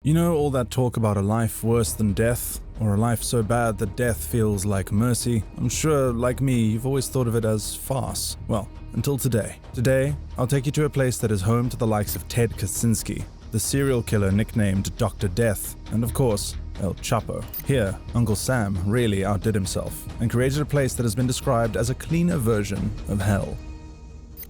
You know all that talk about a life worse than death, or a life so bad that death feels like mercy? I'm sure, like me, you've always thought of it as farce. Well, until today. Today, I'll take you to a place that is home to the likes of Ted Kaczynski, the serial killer nicknamed Dr. Death, and of course, El Chapo. Here, Uncle Sam really outdid himself, and created a place that has been described as a cleaner version of hell.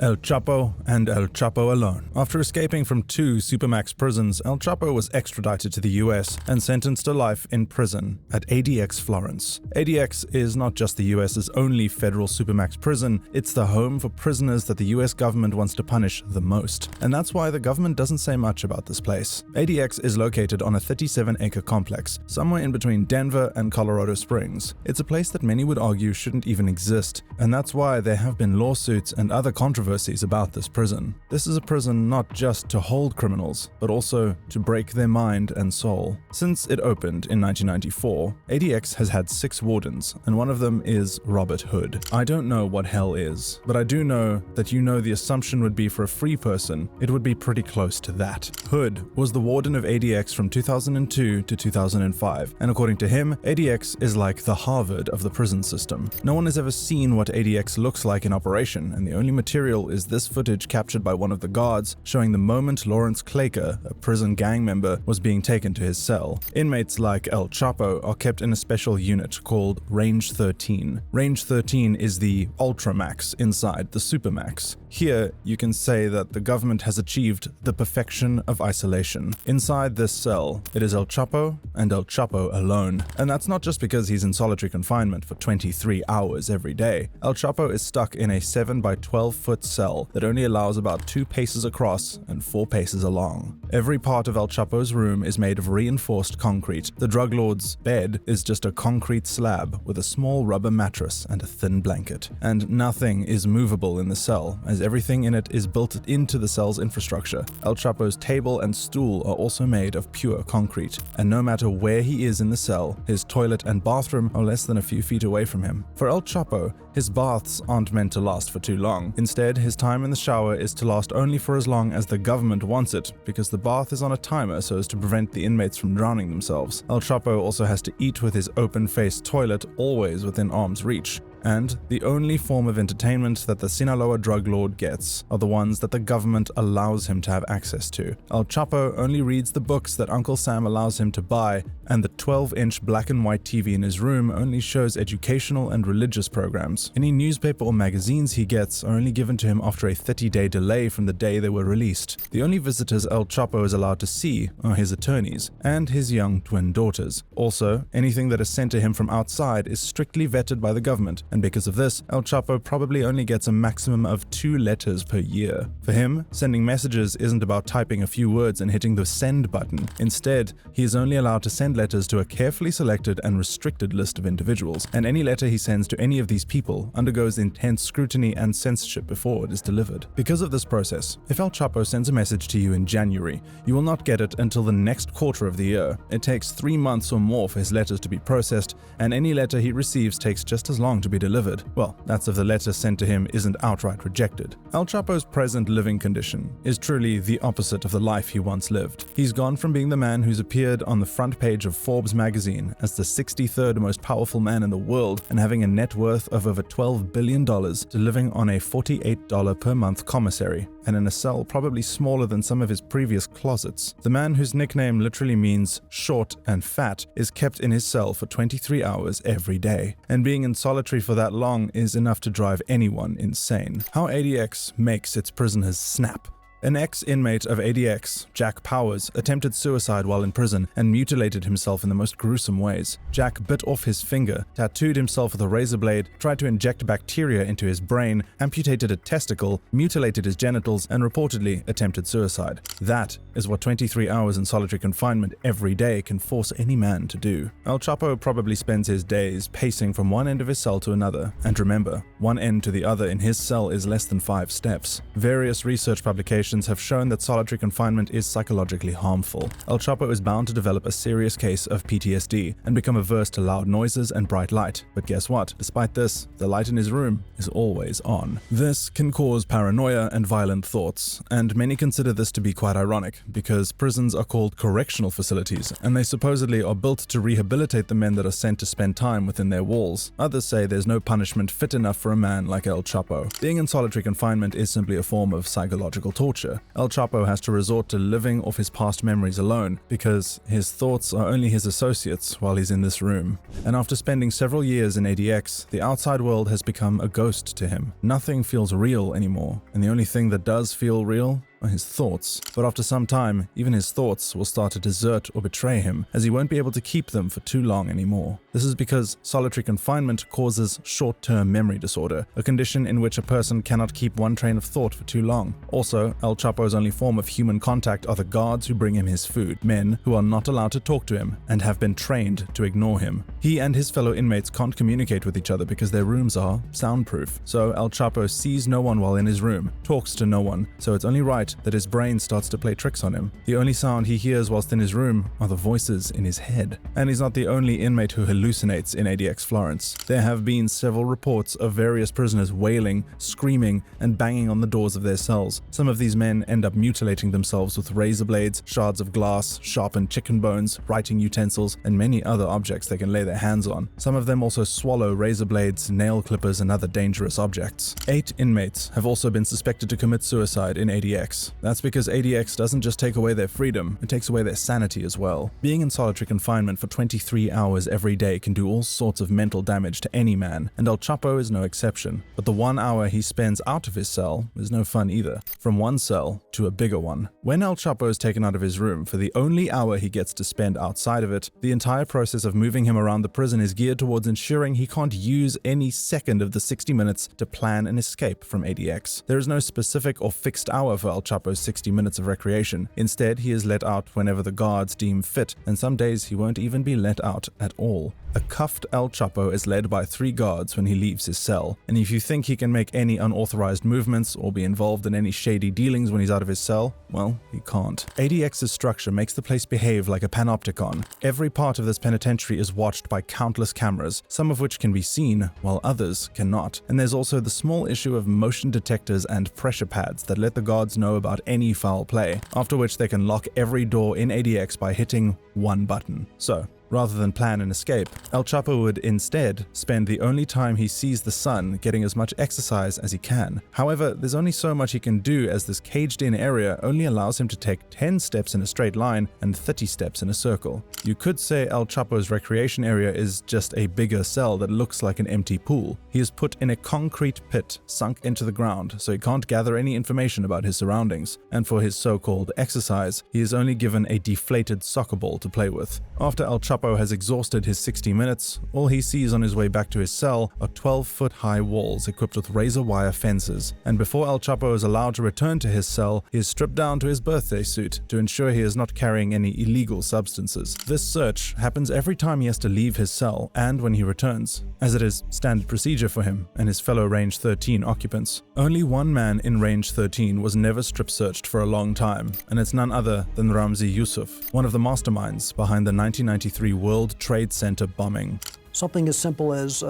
El Chapo and El Chapo alone. After escaping from 2 Supermax prisons, El Chapo was extradited to the US and sentenced to life in prison at ADX Florence. ADX is not just the US's only federal Supermax prison, it's the home for prisoners that the US government wants to punish the most. And that's why the government doesn't say much about this place. ADX is located on a 37-acre complex, somewhere in between Denver and Colorado Springs. It's a place that many would argue shouldn't even exist, and that's why there have been lawsuits and other controversies about this prison. This is a prison not just to hold criminals, but also to break their mind and soul. Since it opened in 1994, ADX has had 6 wardens, and one of them is Robert Hood. I don't know what hell is, but I do know that the assumption would be for a free person, it would be pretty close to that. Hood was the warden of ADX from 2002 to 2005, and according to him, ADX is like the Harvard of the prison system. No one has ever seen what ADX looks like in operation, and the only material is this footage captured by one of the guards showing the moment Lawrence Claker, a prison gang member, was being taken to his cell. Inmates like El Chapo are kept in a special unit called Range 13. Range 13 is the Ultramax inside the Supermax. Here, you can say that the government has achieved the perfection of isolation. Inside this cell, it is El Chapo and El Chapo alone. And that's not just because he's in solitary confinement for 23 hours every day. El Chapo is stuck in a 7 by 12-foot cell that only allows about 2 paces across and 4 paces along. Every part of El Chapo's room is made of reinforced concrete. The drug lord's bed is just a concrete slab with a small rubber mattress and a thin blanket. And nothing is movable in the cell, as everything in it is built into the cell's infrastructure. El Chapo's table and stool are also made of pure concrete, and no matter where he is in the cell, his toilet and bathroom are less than a few feet away from him. For El Chapo, his baths aren't meant to last for too long. Instead, his time in the shower is to last only for as long as the government wants it, because the bath is on a timer so as to prevent the inmates from drowning themselves. El Chapo also has to eat with his open-faced toilet always within arm's reach. And the only form of entertainment that the Sinaloa drug lord gets are the ones that the government allows him to have access to. El Chapo only reads the books that Uncle Sam allows him to buy, and the 12-inch black and white TV in his room only shows educational and religious programs. Any newspaper or magazines he gets are only given to him after a 30-day delay from the day they were released. The only visitors El Chapo is allowed to see are his attorneys and his young twin daughters. Also, anything that is sent to him from outside is strictly vetted by the government, and because of this, El Chapo probably only gets a maximum of 2 letters per year. For him, sending messages isn't about typing a few words and hitting the send button. Instead, he is only allowed to send letters to a carefully selected and restricted list of individuals, and any letter he sends to any of these people undergoes intense scrutiny and censorship before it is delivered. Because of this process, if El Chapo sends a message to you in January, you will not get it until the next quarter of the year. It takes 3 months or more for his letters to be processed, and any letter he receives takes just as long to be delivered. Well, that's if the letter sent to him isn't outright rejected. El Chapo's present living condition is truly the opposite of the life he once lived. He's gone from being the man who's appeared on the front page of Forbes magazine as the 63rd most powerful man in the world and having a net worth of over $12 billion to living on a $48 per month commissary and in a cell probably smaller than some of his previous closets. The man whose nickname literally means short and fat is kept in his cell for 23 hours every day, and being in solitary for that long is enough to drive anyone insane. How ADX makes its prisoners snap. An ex-inmate of ADX, Jack Powers, attempted suicide while in prison and mutilated himself in the most gruesome ways. Jack bit off his finger, tattooed himself with a razor blade, tried to inject bacteria into his brain, amputated a testicle, mutilated his genitals, and reportedly attempted suicide. That is what 23 hours in solitary confinement every day can force any man to do. El Chapo probably spends his days pacing from one end of his cell to another, and remember, one end to the other in his cell is less than 5 steps. Various research publications investigations have shown that solitary confinement is psychologically harmful. El Chapo is bound to develop a serious case of PTSD and become averse to loud noises and bright light. But guess what? Despite this, the light in his room is always on. This can cause paranoia and violent thoughts, and many consider this to be quite ironic because prisons are called correctional facilities and they supposedly are built to rehabilitate the men that are sent to spend time within their walls. Others say there's no punishment fit enough for a man like El Chapo. Being in solitary confinement is simply a form of psychological torture. El Chapo has to resort to living off his past memories alone because his thoughts are only his associates while he's in this room. And after spending several years in ADX, the outside world has become a ghost to him. Nothing feels real anymore, and the only thing that does feel real are his thoughts. But after some time, even his thoughts will start to desert or betray him, as he won't be able to keep them for too long anymore. This is because solitary confinement causes short-term memory disorder, a condition in which a person cannot keep one train of thought for too long. Also, El Chapo's only form of human contact are the guards who bring him his food, men who are not allowed to talk to him and have been trained to ignore him. He and his fellow inmates can't communicate with each other because their rooms are soundproof. So El Chapo sees no one while in his room, talks to no one, so it's only right that his brain starts to play tricks on him. The only sound he hears whilst in his room are the voices in his head. And he's not the only inmate who hallucinates in ADX Florence. There have been several reports of various prisoners wailing, screaming, and banging on the doors of their cells. Some of these men end up mutilating themselves with razor blades, shards of glass, sharpened chicken bones, writing utensils, and many other objects they can lay their hands on. Some of them also swallow razor blades, nail clippers, and other dangerous objects. 8 inmates have also been suspected to commit suicide in ADX. That's because ADX doesn't just take away their freedom, it takes away their sanity as well. Being in solitary confinement for 23 hours every day can do all sorts of mental damage to any man, and El Chapo is no exception. But the 1 hour he spends out of his cell is no fun either. From one cell to a bigger one. When El Chapo is taken out of his room for the only hour he gets to spend outside of it, the entire process of moving him around the prison is geared towards ensuring he can't use any second of the 60 minutes to plan an escape from ADX. There is no specific or fixed hour for El Chapo's 60 minutes of recreation. Instead, he is let out whenever the guards deem fit, and some days he won't even be let out at all. A cuffed El Chapo is led by 3 guards when he leaves his cell, and if you think he can make any unauthorized movements or be involved in any shady dealings when he's out of his cell, well, he can't. ADX's structure makes the place behave like a panopticon. Every part of this penitentiary is watched by countless cameras, some of which can be seen, while others cannot. And there's also the small issue of motion detectors and pressure pads that let the guards know about any foul play, after which they can lock every door in ADX by hitting one button. So, rather than plan an escape, El Chapo would instead spend the only time he sees the sun getting as much exercise as he can. However, there's only so much he can do as this caged-in area only allows him to take 10 steps in a straight line and 30 steps in a circle. You could say El Chapo's recreation area is just a bigger cell that looks like an empty pool. He is put in a concrete pit sunk into the ground, so he can't gather any information about his surroundings. And for his so-called exercise, he is only given a deflated soccer ball to play with. After El Chapo has exhausted his 60 minutes, all he sees on his way back to his cell are 12-foot-high walls equipped with razor wire fences. And before El Chapo is allowed to return to his cell, he is stripped down to his birthday suit to ensure he is not carrying any illegal substances. This search happens every time he has to leave his cell and when he returns, as it is standard procedure for him and his fellow Range 13 occupants. Only one man in Range 13 was never strip searched for a long time, and it's none other than Ramzi Yusuf, one of the masterminds behind the 1993 World Trade Center bombing. Something as simple as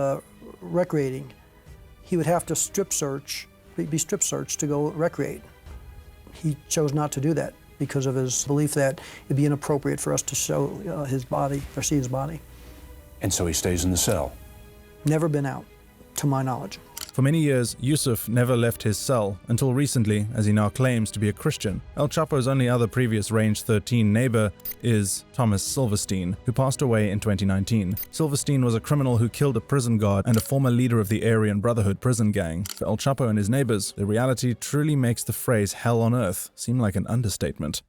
recreating. He would have to be strip searched to go recreate. He chose not to do that because of his belief that it'd be inappropriate for us to show his body or see his body. And so he stays in the cell? Never been out, to my knowledge. For many years, Yusuf never left his cell, until recently, as he now claims to be a Christian. El Chapo's only other previous Range 13 neighbor is Thomas Silverstein, who passed away in 2019. Silverstein was a criminal who killed a prison guard and a former leader of the Aryan Brotherhood prison gang. For El Chapo and his neighbors, the reality truly makes the phrase hell on earth seem like an understatement.